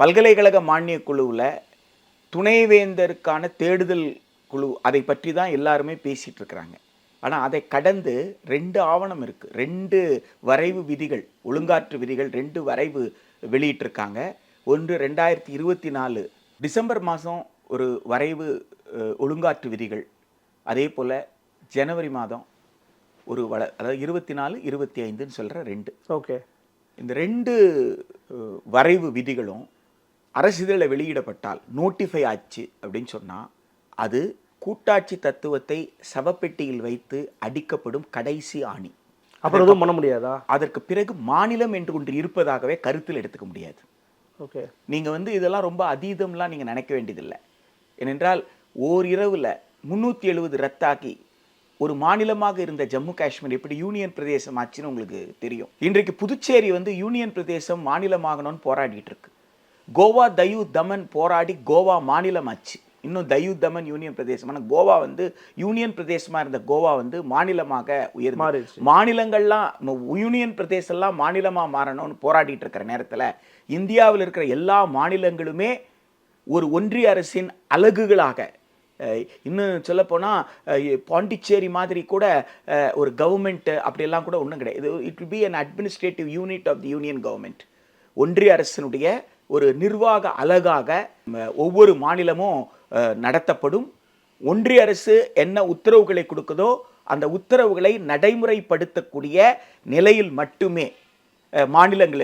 பல்கலைக்கழக மானியக் குழுவில் துணைவேந்தருக்கான தேடுதல் குழு அதை பற்றி தான் எல்லாருமே பேசிகிட்டு இருக்கிறாங்க. ஆனால் அதை கடந்து 2 ஆவணம் இருக்குது, 2 வரைவு விதிகள், ஒழுங்காற்று விதிகள் 2 வரைவு வெளியிட்டிருக்காங்க. ஒன்று 2024 டிசம்பர் மாதம் ஒரு வரைவு ஒழுங்காற்று விதிகள், அதே போல் ஜனவரி மாதம் ஒரு அதாவது 24, 25ன்னு சொல்கிற 2. ஓகே. இந்த 2 வரைவு விதிகளும் அரசிதழில் வெளியிடப்பட்டால் நோட்டிஃபை ஆச்சு அப்படின்னு சொன்னால் அது கூட்டாட்சி தத்துவத்தை சவப்பெட்டியில் வைத்து அடிக்கப்படும் கடைசி ஆணி. அப்புறம் எதுவும் பண்ண முடியாதா? அதற்கு பிறகு மாநிலம் என்று ஒன்று இருப்பதாகவே கருத்தில் எடுத்துக்க முடியாது. ஓகே. நீங்கள் இதெல்லாம் ரொம்ப அதீதம்லாம் நீங்கள் நினைக்க வேண்டியதில்லை. ஏனென்றால் ஓரிரவில் 370 ரத்தாக்கி ஒரு மாநிலமாக இருந்த ஜம்மு காஷ்மீர் எப்படி யூனியன் பிரதேசம் ஆச்சுன்னு உங்களுக்கு தெரியும். இன்றைக்கு புதுச்சேரி யூனியன் பிரதேசம் மாநிலமாகணும்னு போராடிட்டு இருக்கு. கோவா தயூ தமன் போராடி கோவா மாநிலம் ஆச்சு. இன்னும் தயூ தமன் யூனியன் பிரதேசம். ஆனால் கோவா யூனியன் பிரதேசமாக இருந்த கோவா மாநிலமாக உயர்ந்து மாநிலங்கள்லாம் யூனியன் பிரதேசம்லாம் மாநிலமாக மாறணும்னு போராடிட்டு இருக்கிற நேரத்தில் இந்தியாவில் இருக்கிற எல்லா மாநிலங்களுமே ஒரு ஒன்றிய அரசின் அலகுகளாக, இன்னும் சொல்லப்போனால் பாண்டிச்சேரி மாதிரி கூட ஒரு கவர்மெண்ட் அப்படியெல்லாம் கூட ஒன்றும் கிடையாது. It will be an administrative unit of the union government. ஒன்றிய அரசினுடைய ஒரு நிர்வாக அலகாக ஒவ்வொரு மாநிலமும் நடத்தப்படும். ஒன்றிய அரசு என்ன உத்தரவுகளை கொடுக்குதோ அந்த உத்தரவுகளை நடைமுறைப்படுத்தக்கூடிய நிலையில் மட்டுமே மாநிலங்கள்